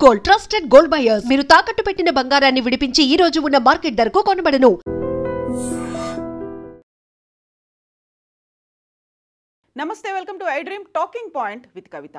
Gold trusted gold buyers మీరు తాకట్టు పెట్టిన బంగారాన్ని విడిపించి ఈ రోజు ఉన్న మార్కెట్ ధరకు కొనబడను. నమస్తే, welcome to iDream talking point with Kavitha.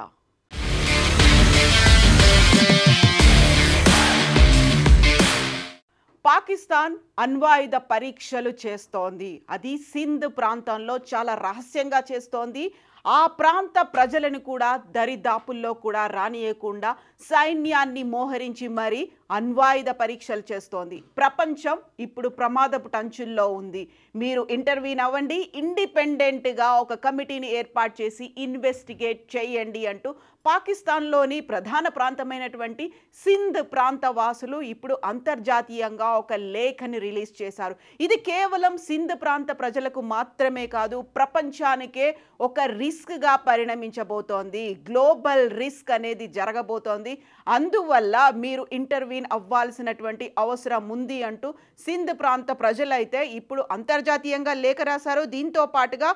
Pakistan అణ్వాయుధ పరీక్షలు చేస్తోంది. అది సింధ్ ప్రాంతంలో చాలా రహస్యంగా చేస్తోంది. ఆ ప్రాంత ప్రజలను కూడా దరిదాపుల్లో కూడా రానియకుండా సైన్యాన్ని మోహరించి మరి అణ్వాయుధ పరీక్షలు చేస్తోంది. ప్రపంచం ఇప్పుడు ప్రమాదపు టంచుల్లో ఉంది. మీరు ఇంటర్వ్యూన్ అవ్వండి, ఇండిపెండెంట్గా ఒక కమిటీని ఏర్పాటు చేసి ఇన్వెస్టిగేట్ చేయండి అంటూ పాకిస్తాన్లోని ప్రధాన ప్రాంతమైనటువంటి సింధ్ ప్రాంత వాసులు ఇప్పుడు అంతర్జాతీయంగా ఒక లేఖని రిలీజ్ చేశారు. ఇది కేవలం సింధ్ ప్రాంత ప్రజలకు మాత్రమే కాదు, ప్రపంచానికే ఒక రిస్క్గా పరిణమించబోతోంది. గ్లోబల్ రిస్క్ అనేది జరగబోతోంది. అందువల్ల మీరు ఇంటర్వ్యూన్ అవ్వాల్సినటువంటి అవసరం ఉంది అంటూ సింధ్ ప్రాంత ప్రజలైతే ఇప్పుడు అంతర్జాతీయంగా లేఖ రాశారు. దీంతో పాటుగా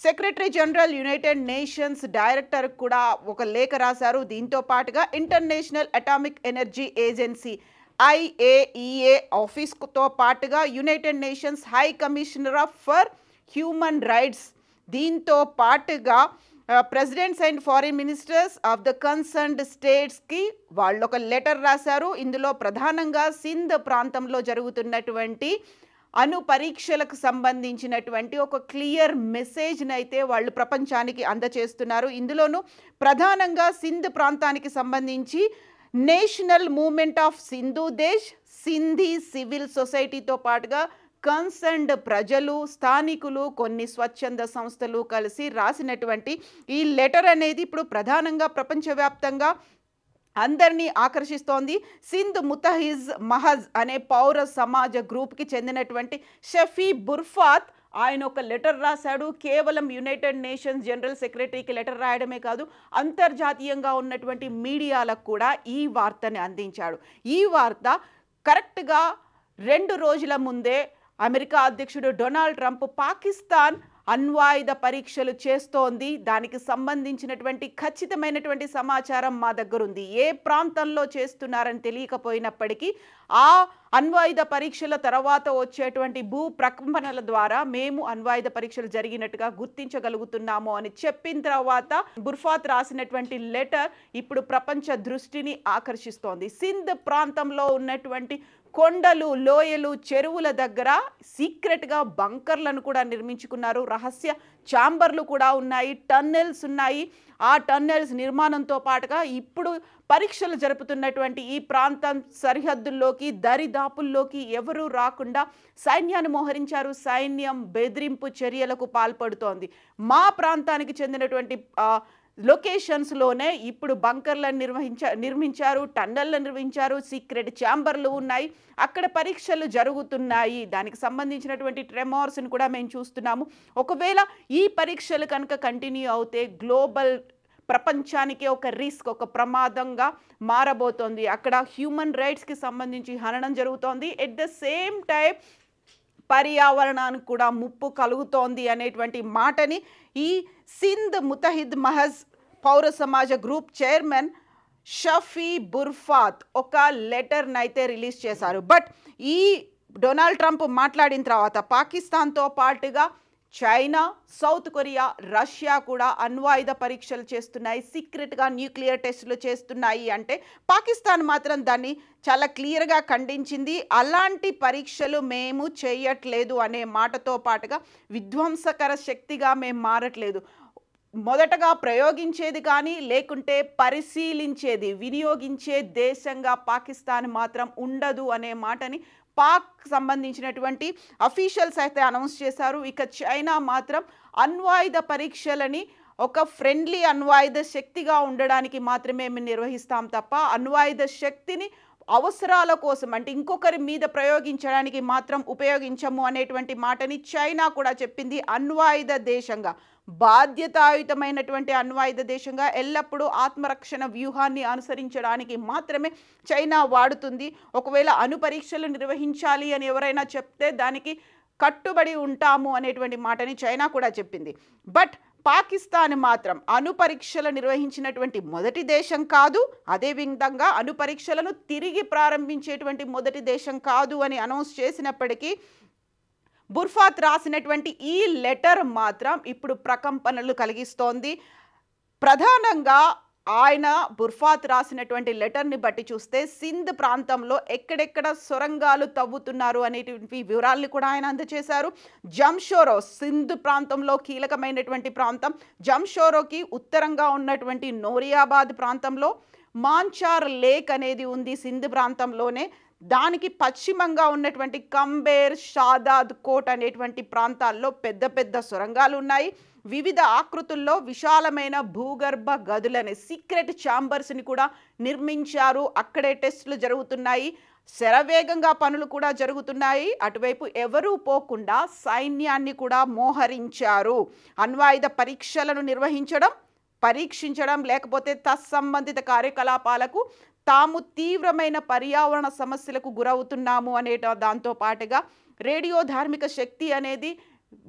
secretary general United Nations director కూడా ఒక లేఖ రాశారు. దీంతో పాటుగా International Atomic Energy Agency IAEA ఆఫీస్తో పాటుగా United Nations High Commissioner for Human Rights, దీంతో పాటుగా presidents and foreign ministers of the concerned స్టేట్స్కి వాళ్ళు ఒక లెటర్ రాశారు. ఇందులో ప్రధానంగా సింధ్ ప్రాంతంలో జరుగుతున్నటువంటి అణు పరీక్షలకు సంబంధించినటువంటి ఒక క్లియర్ మెసేజ్ని అయితే వాళ్ళు ప్రపంచానికి అందజేస్తున్నారు. ఇందులోనూ ప్రధానంగా సింధ్ ప్రాంతానికి సంబంధించి National Movement of Sindhu Desh, Sindhi civil సొసైటీతో పాటుగా కన్సర్న్డ్ ప్రజలు, స్థానికులు, కొన్ని స్వచ్ఛంద సంస్థలు కలిసి రాసినటువంటి ఈ లెటర్ అనేది ఇప్పుడు ప్రధానంగా ప్రపంచవ్యాప్తంగా అందరినీ ఆకర్షిస్తోంది. సింధ్ ముతహిజ్ మహజ్ అనే పౌర సమాజ గ్రూప్కి చెందినటువంటి షఫీ బుర్ఫాత్ ఆయన ఒక లెటర్ రాశాడు. కేవలం యునైటెడ్ నేషన్స్ జనరల్ సెక్రటరీకి లెటర్ రాయడమే కాదు, అంతర్జాతీయంగా ఉన్నటువంటి మీడియాలకు కూడా ఈ వార్తని అందించాడు. ఈ వార్త కరెక్ట్గా 2 రోజుల ముందే అమెరికా అధ్యక్షుడు డొనాల్డ్ ట్రంప్ పాకిస్తాన్ అణ్వాయుధ పరీక్షలు చేస్తోంది, దానికి సంబంధించినటువంటి ఖచ్చితమైనటువంటి సమాచారం మా దగ్గర ఉంది, ఏ ప్రాంతంలో చేస్తున్నారని తెలియకపోయినప్పటికీ ఆ అణ్వాయుధ పరీక్షల తర్వాత వచ్చేటువంటి భూ ప్రకంపనల ద్వారా మేము అణ్వాయుధ పరీక్షలు జరిగినట్టుగా గుర్తించగలుగుతున్నాము అని చెప్పిన తర్వాత బుర్ఫాత్ రాసినటువంటి లెటర్ ఇప్పుడు ప్రపంచ దృష్టిని ఆకర్షిస్తోంది. సింధ్ ప్రాంతంలో ఉన్నటువంటి కొండలు, లోయలు, చెరువుల దగ్గర సీక్రెట్గా బంకర్లను కూడా నిర్మించుకున్నారు. రహస్య ఛాంబర్లు కూడా ఉన్నాయి, టన్నెల్స్ ఉన్నాయి. ఆ టన్నెల్స్ నిర్మాణంతో పాటుగా ఇప్పుడు పరీక్షలు జరుపుతున్నటువంటి ఈ ప్రాంతం సరిహద్దుల్లోకి, దరిదాపుల్లోకి ఎవరూ రాకుండా సైన్యాన్ని మోహరించారు. సైన్యం బెదిరింపు చర్యలకు పాల్పడుతోంది. మా ప్రాంతానికి చెందినటువంటి లొకేషన్స్లోనే ఇప్పుడు బంకర్లను నిర్మించారు, టన్నెల్లు నిర్మించారు, సీక్రెట్ ఛాంబర్లు ఉన్నాయి, అక్కడ పరీక్షలు జరుగుతున్నాయి. దానికి సంబంధించినటువంటి ట్రెమార్స్ని కూడా మేము చూస్తున్నాము. ఒకవేళ ఈ పరీక్షలు కనుక కంటిన్యూ అవుతే గ్లోబల్ ప్రపంచానికే ఒక రిస్క్, ఒక ప్రమాదంగా మారబోతోంది. అక్కడ హ్యూమన్ రైట్స్కి సంబంధించి హననం జరుగుతోంది. ఎట్ ద సేమ్ టైం పర్యావరణానికి కూడా ముప్పు కలుగుతోంది అనేటువంటి మాటని ఈ సింధ్ ముతహిద్ మహజ్ పౌర సమాజ గ్రూప్ చైర్మన్ షఫీ బుర్ఫాత్ ఒక లెటర్ని అయితే రిలీజ్ చేశారు. బట్ ఈ డొనాల్డ్ ట్రంప్ మాట్లాడిన తర్వాత పాకిస్తాన్తో పాటుగా చైనా, సౌత్ కొరియా, రష్యా కూడా అణ్వాయుధ పరీక్షలు చేస్తున్నాయి, సీక్రెట్గా న్యూక్లియర్ టెస్టులు చేస్తున్నాయి అంటే పాకిస్తాన్ మాత్రం దాన్ని చాలా క్లియర్గా ఖండించింది. అలాంటి పరీక్షలు మేము చేయట్లేదు అనే మాటతో పాటుగా విధ్వంసకర శక్తిగా మేము మారట్లేదు, మొదటగా ప్రయోగించేది కానీ లేకుంటే పరిశీలించేది, వినియోగించే దేశంగా పాకిస్తాన్ మాత్రం ఉండదు అనే మాటని పాక్ సంబంధించినటువంటి అఫీషియల్స్ అయితే అనౌన్స్ చేశారు. ఇక చైనా మాత్రం అణ్వాయుధ పరీక్షలని ఒక ఫ్రెండ్లీ అణ్వాయుధ శక్తిగా ఉండడానికి మాత్రమే మేము నిర్వహిస్తాం తప్ప అణ్వాయుధ శక్తిని అవసరాల కోసం అంటే ఇంకొకరి మీద ప్రయోగించడానికి మాత్రం ఉపయోగించము అనేటువంటి మాటని చైనా కూడా చెప్పింది. అణ్వాయుధ దేశంగా, బాధ్యతాయుతమైనటువంటి అణ్వాయుధ దేశంగా ఎల్లప్పుడూ ఆత్మరక్షణ వ్యూహాన్ని అనుసరించడానికి మాత్రమే చైనా వాడుతుంది. ఒకవేళ అణు పరీక్షలు నిర్వహించాలి అని ఎవరైనా చెప్తే దానికి కట్టుబడి ఉంటాము అనేటువంటి మాటని చైనా కూడా చెప్పింది. బట్ పాకిస్తాన్ మాత్రం అణు పరీక్షలు నిర్వహించినటువంటి మొదటి దేశం కాదు, అదేవిధంగా అణు పరీక్షలను తిరిగి ప్రారంభించేటువంటి మొదటి దేశం కాదు అని అనౌన్స్ చేసినప్పటికీ బుర్ఫాత్ రాసినటువంటి ఈ లెటర్ మాత్రం ఇప్పుడు ప్రకంపనలు కలిగిస్తోంది. ప్రధానంగా ఆయన బుర్ఫాత్ రాసినటువంటి లెటర్ని బట్టి చూస్తే సింధ్ ప్రాంతంలో ఎక్కడెక్కడ సొరంగాలు తవ్వుతున్నారు అనేటువంటి వివరాల్ని కూడా ఆయన అందజేశారు. జంషోరో సింధ్ ప్రాంతంలో కీలకమైనటువంటి ప్రాంతం. జంషోరోకి ఉత్తరంగా ఉన్నటువంటి నోరియాబాద్ ప్రాంతంలో మాన్చార్ లేక్ అనేది ఉంది సింధ్ ప్రాంతంలోనే. దానికి పశ్చిమంగా ఉన్నటువంటి కంబేర్, షాదాద్ కోట్ అనేటువంటి ప్రాంతాల్లో పెద్ద పెద్ద సొరంగాలు ఉన్నాయి. వివిధ ఆకృతుల్లో విశాలమైన భూగర్భ గదులని, సీక్రెట్ ఛాంబర్స్ని కూడా నిర్మించారు. అక్కడే టెస్టులు జరుగుతున్నాయి. శరవేగంగా పనులు కూడా జరుగుతున్నాయి. అటువైపు ఎవరూ పోకుండా సైన్యాన్ని కూడా మోహరించారు. అణ్వాయుధ పరీక్షలను పరీక్షించడం లేకపోతే తత్సంబంధిత కార్యకలాపాలకు తాము తీవ్రమైన పర్యావరణ సమస్యలకు గురవుతున్నాము అనే దాంతో పాటుగా రేడియో ధార్మిక శక్తి అనేది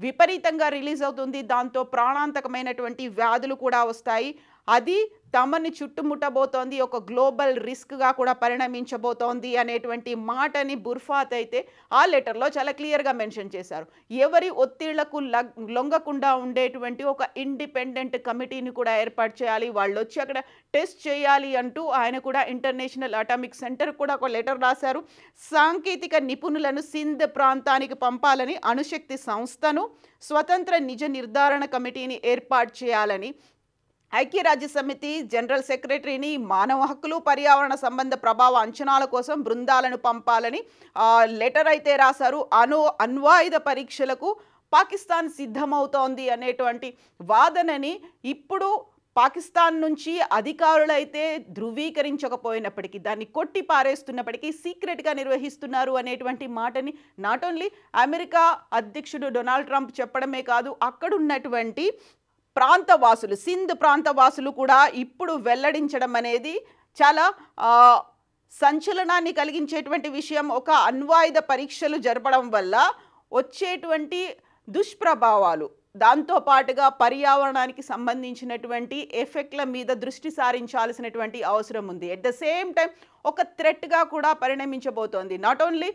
విపరీతంగా రిలీజ్ అవుతుంది. దాంతో ప్రాణాంతకమైనటువంటి వ్యాధులు కూడా వస్తాయి. అది తమని చుట్టుముట్టబోతోంది, ఒక గ్లోబల్ రిస్క్గా కూడా పరిణమించబోతోంది అనేటువంటి మాటని బుర్ఫాత్ అయితే ఆ లెటర్లో చాలా క్లియర్గా మెన్షన్ చేశారు. ఎవరి ఒత్తిళ్లకు లొంగకుండా ఉండేటువంటి ఒక ఇండిపెండెంట్ కమిటీని కూడా ఏర్పాటు చేయాలి, వాళ్ళు వచ్చి అక్కడ టెస్ట్ చేయాలి అంటూ ఆయన కూడా ఇంటర్నేషనల్ అటామిక్ సెంటర్ కూడా ఒక లెటర్ రాశారు. సాంకేతిక నిపుణులను సింధ్ ప్రాంతానికి పంపాలని, అణుశక్తి సంస్థను, స్వతంత్ర నిజ నిర్ధారణ కమిటీని ఏర్పాటు చేయాలని, ఐక్యరాజ్య సమితి జనరల్ సెక్రటరీని, మానవ హక్కులు, పర్యావరణ సంబంధ ప్రభావ అంచనాల కోసం బృందాలను పంపాలని లెటర్ అయితే రాశారు. అణ్వాయుధ పరీక్షలకు పాకిస్తాన్ సిద్ధమవుతోంది అనేటువంటి వాదనని ఇప్పుడు పాకిస్తాన్ నుంచి అధికారులైతే ధృవీకరించకపోయినప్పటికీ, దాన్ని కొట్టి పారేస్తున్నప్పటికీ సీక్రెట్గా నిర్వహిస్తున్నారు అనేటువంటి మాటని నాట్ ఓన్లీ అమెరికా అధ్యక్షుడు డొనాల్డ్ ట్రంప్ చెప్పడమే కాదు, అక్కడున్నటువంటి ప్రాంతవాసులు, సింధ్ ప్రాంతవాసులు కూడా ఇప్పుడు వెల్లడించడం అనేది చాలా సంచలనాన్ని కలిగించేటువంటి విషయం. ఒక అణ్వాయుధ పరీక్షలు జరపడం వల్ల వచ్చేటువంటి దుష్ప్రభావాలు, దాంతోపాటుగా పర్యావరణానికి సంబంధించినటువంటి ఎఫెక్ట్ల మీద దృష్టి సారించాల్సినటువంటి అవసరం ఉంది. ఎట్ ద సేమ్ టైం ఒక థ్రెట్గా కూడా పరిణమించబోతోంది. నాట్ ఓన్లీ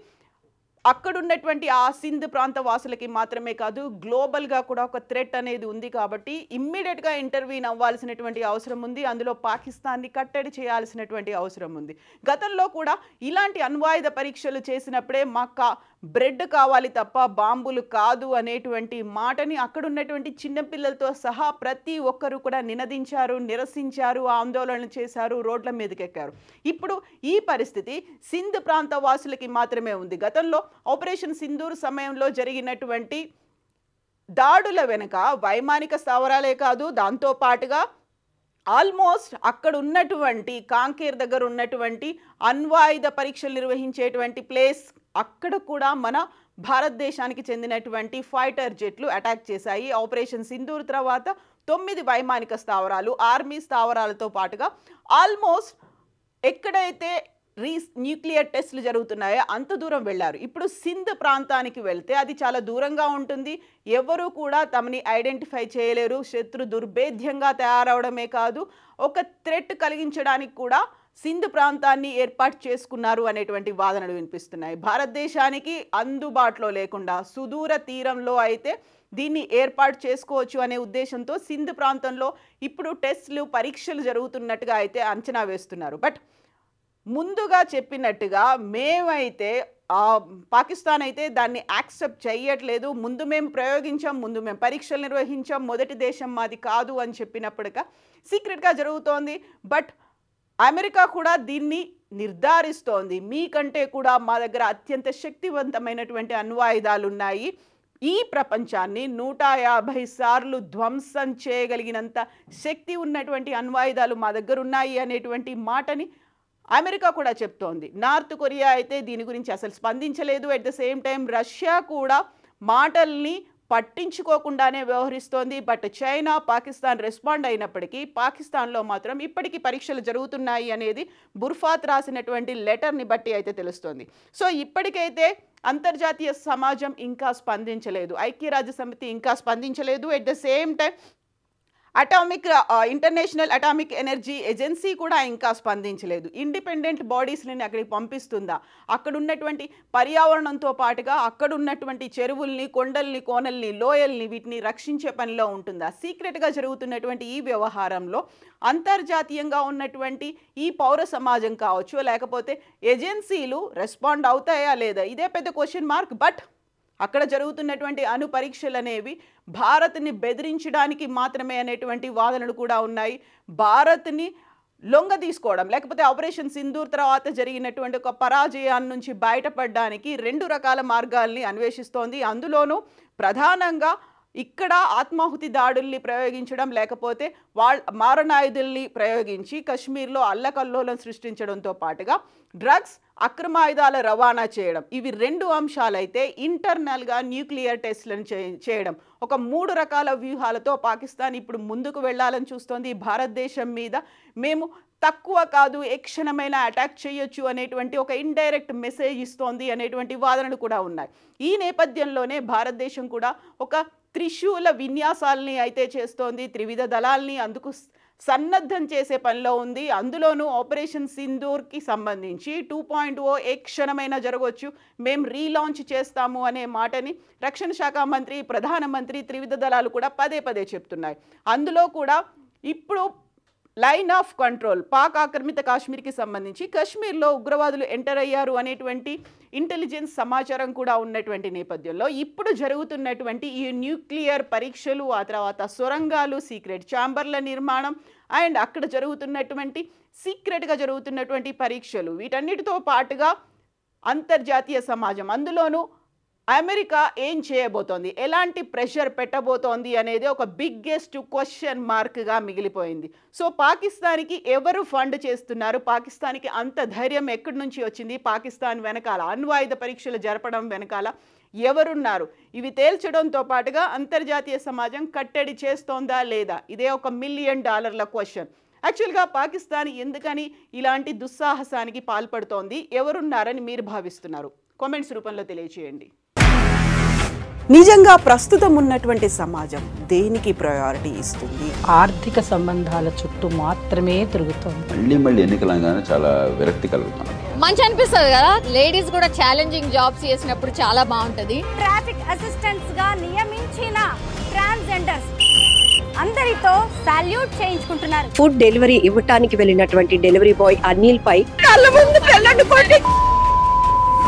అక్కడున్నటువంటి ఆ సింధ్ ప్రాంత వాసులకి మాత్రమే కాదు, గ్లోబల్గా కూడా ఒక థ్రెట్ అనేది ఉంది. కాబట్టి ఇమ్మీడియట్గా ఇంటర్వ్యూన్ అవ్వాల్సినటువంటి అవసరం ఉంది. అందులో పాకిస్తాన్ని కట్టడి చేయాల్సినటువంటి అవసరం ఉంది. గతంలో కూడా ఇలాంటి అణ్వాయుధ పరీక్షలు చేసినప్పుడే మాకు బ్రెడ్ కావాలి తప్ప బాంబులు కాదు అనేటువంటి మాటని అక్కడున్నటువంటి చిన్నపిల్లలతో సహా ప్రతి ఒక్కరు కూడా నినదించారు, నిరసించారు, ఆందోళన చేశారు, రోడ్ల మీదకెక్కారు. ఇప్పుడు ఈ పరిస్థితి సింధ్ ప్రాంత వాసులకి మాత్రమే ఉంది. గతంలో ఆపరేషన్ సింధూర్ సమయంలో జరిగినటువంటి దాడుల వెనుక వైమానిక స్థావరాలే కాదు, దాంతో పాటుగా ఆల్మోస్ట్ అక్కడ ఉన్నటువంటి కాంకేర్ దగ్గర ఉన్నటువంటి అణ్వాయుధ పరీక్షలు నిర్వహించేటువంటి ప్లేస్, అక్కడ కూడా మన భారతదేశానికి చెందినటువంటి ఫైటర్ జెట్లు అటాక్ చేశాయి. ఆపరేషన్ సింధూర్ తర్వాత 9 వైమానిక స్థావరాలు, ఆర్మీ స్థావరాలతో పాటుగా ఆల్మోస్ట్ ఎక్కడైతే న్యూక్లియర్ టెస్టులు జరుగుతున్నాయో అంత దూరం వెళ్ళారు. ఇప్పుడు సింధ్ ప్రాంతానికి వెళ్తే అది చాలా దూరంగా ఉంటుంది. ఎవరు కూడా తమని ఐడెంటిఫై చేయలేరు. శత్రు దుర్భేద్యంగా తయారవడమే కాదు, ఒక థ్రెట్ కలిగించడానికి కూడా సింధ్ ప్రాంతాన్ని ఏర్పాటు చేసుకున్నారు అనేటువంటి వాదనలు వినిపిస్తున్నాయి. భారతదేశానికి అందుబాటులో లేకుండా సుదూర తీరంలో అయితే దీన్ని ఏర్పాటు చేసుకోవచ్చు అనే ఉద్దేశంతో సింధ్ ప్రాంతంలో ఇప్పుడు టెస్టులు, పరీక్షలు జరుగుతున్నట్టుగా అయితే అంచనా వేస్తున్నారు. బట్ ముందుగా చెప్పినట్టుగా మేమైతే పాకిస్తాన్ అయితే దాన్ని యాక్సెప్ట్ చేయట్లేదు. ముందు మేము ప్రయోగించాం, ముందు మేము పరీక్షలు నిర్వహించాం, మొదటి దేశం మాది కాదు అని చెప్పినప్పటికీ సీక్రెట్గా జరుగుతోంది. బట్ అమెరికా కూడా దీన్ని నిర్ధారిస్తోంది. మీకంటే కూడా మా దగ్గర అత్యంత శక్తివంతమైనటువంటి అణ్వాయుధాలు ఉన్నాయి, ఈ ప్రపంచాన్ని 150 సార్లు ధ్వంసం చేయగలిగినంత శక్తి ఉన్నటువంటి అణ్వాయుధాలు మా దగ్గర ఉన్నాయి అనేటువంటి మాటని అమెరికా కూడా చెప్తోంది. నార్త్ కొరియా అయితే దీని గురించి అసలు స్పందించలేదు. At the same time Russia కూడా మాటల్ని పట్టించుకోకుండానే వ్యవహరిస్తోంది. బట్ చైనా, పాకిస్తాన్ రెస్పాండ్ అయినప్పటికీ పాకిస్తాన్లో మాత్రం ఇప్పటికీ పరీక్షలు జరుగుతున్నాయి అనేది బుర్ఫాత్ రాసినటువంటి లెటర్ని బట్టి అయితే తెలుస్తోంది. సో ఇప్పటికైతే అంతర్జాతీయ సమాజం ఇంకా స్పందించలేదు, ఐక్యరాజ్య సమితి ఇంకా స్పందించలేదు. At the same time international Atomic Energy agency కూడా ఇంకా స్పందించలేదు. ఇండిపెండెంట్ బాడీస్ని అక్కడికి పంపిస్తుందా? అక్కడ ఉన్నటువంటి పర్యావరణంతో పాటుగా అక్కడ ఉన్నటువంటి చెరువుల్ని, కొండల్ని, కోనల్ని, లోయల్ని వీటిని రక్షించే పనిలో ఉంటుందా? సీక్రెట్గా జరుగుతున్నటువంటి ఈ వ్యవహారంలో అంతర్జాతీయంగా ఉన్నటువంటి ఈ పౌర సమాజం కావచ్చు, లేకపోతే ఏజెన్సీలు రెస్పాండ్ అవుతాయా లేదా? ఇదే పెద్ద క్వశ్చన్ మార్క్. బట్ అక్కడ జరుగుతున్నటువంటి అణు పరీక్షలు అనేవి భారత్ని బెదిరించడానికి మాత్రమే అనేటువంటి వాదనలు కూడా ఉన్నాయి. భారత్ని లొంగ తీసుకోవడం, లేకపోతే ఆపరేషన్ సింధూర్ తర్వాత జరిగినటువంటి ఒక పరాజయాన్ని నుంచి బయటపడడానికి 2 రకాల మార్గాల్ని అన్వేషిస్తోంది. అందులోనూ ప్రధానంగా ఇక్కడ ఆత్మాహుతి దాడుల్ని ప్రయోగించడం, లేకపోతే మారణాయుధుల్ని ప్రయోగించి కశ్మీర్లో అల్లకల్లోలం సృష్టించడంతో పాటుగా డ్రగ్స్, అక్రమాయుధాల రవాణా చేయడం, ఇవి 2 అంశాలైతే ఇంటర్నల్గా న్యూక్లియర్ టెస్ట్లను చేయడం, ఒక 3 రకాల వ్యూహాలతో పాకిస్తాన్ ఇప్పుడు ముందుకు వెళ్ళాలని చూస్తోంది. భారతదేశం మీద మేము తక్కువ కాదు, ఏ క్షణమైనా అటాక్ చేయొచ్చు అనేటువంటి ఒక ఇండైరెక్ట్ మెసేజ్ ఇస్తోంది అనేటువంటి వాదనలు కూడా ఉన్నాయి. ఈ నేపథ్యంలోనే భారతదేశం కూడా ఒక త్రిశూల విన్యాసాలని అయితే చేస్తోంది. త్రివిధ దళాల్ని అందుకు సన్నద్ధం చేసే పనిలో ఉంది. అందులోనూ ఆపరేషన్ సింధూర్కి సంబంధించి 2.0 ఏ క్షణమైనా జరగవచ్చు, మేము రీలాంచ్ చేస్తాము అనే మాటని రక్షణ శాఖ మంత్రి, ప్రధానమంత్రి, త్రివిధ దళాలు కూడా పదే పదే చెప్తున్నాయి. అందులో కూడా ఇప్పుడు లైన్ ఆఫ్ కంట్రోల్, పాక్ ఆక్రమిత కాశ్మీర్కి సంబంధించి కశ్మీర్లో ఉగ్రవాదులు ఎంటర్ అయ్యారు అనేటువంటి ఇంటెలిజెన్స్ సమాచారం కూడా ఉన్నటువంటి నేపథ్యంలో ఇప్పుడు జరుగుతున్నటువంటి ఈ న్యూక్లియర్ పరీక్షలు, ఆ తర్వాత సొరంగాలు, సీక్రెట్ ఛాంబర్ల నిర్మాణం అండ్ అక్కడ జరుగుతున్నటువంటి సీక్రెట్గా జరుగుతున్నటువంటి పరీక్షలు, వీటన్నిటితో పాటుగా అంతర్జాతీయ సమాజం, అందులోనూ అమెరికా ఏం చేయబోతోంది, ఎలాంటి ప్రెషర్ పెట్టబోతోంది అనేది ఒక బిగ్గెస్ట్ క్వశ్చన్ మార్క్గా మిగిలిపోయింది. సో పాకిస్తాన్కి ఎవరు ఫండ్ చేస్తున్నారు, పాకిస్తాన్కి అంత ధైర్యం ఎక్కడి నుంచి వచ్చింది, పాకిస్తాన్ వెనకాల అణ్వాయుధ పరీక్షలు జరపడం వెనకాల ఎవరున్నారు, ఇవి తేల్చడంతో పాటుగా అంతర్జాతీయ సమాజం కట్టడి చేస్తోందా లేదా, ఇదే $1 మిలియన్ క్వశ్చన్. యాక్చువల్గా పాకిస్తాన్ ఎందుకని ఇలాంటి దుస్సాహసానికి పాల్పడుతోంది, ఎవరున్నారని మీరు భావిస్తున్నారు? కామెంట్స్ రూపంలో తెలియజేయండి. నిజంగా ప్రస్తుతం ఉన్నటువంటి సమాజం దేనికి ప్రయారిటీ ఇస్తుంది? ఆర్థిక సంబంధాల చుట్టూ మాత్రమే తిరుగుతుంది. మళ్ళీ ఎన్నికలంగానే చాలా విరక్తి కలుగుతుంది. మంచి అనిపిస్తుంది కదా, లేడీస్ కూడా ఛాలెంజింగ్ జాబ్స్ చేసినప్పుడు చాలా బాగుంటది. ట్రాఫిక్ అసిస్టెంట్స్ గా నియమించిన ట్రాన్స్జెండర్స్ అందరితో సాల్యూట్ చేయించుకుంటున్నారు. ఫుడ్ డెలివరీ ఇవ్వటానికి వెళ్ళినటువంటి డెలివరీ బాయ్ అనిల్ పై కళ్ళ ముందు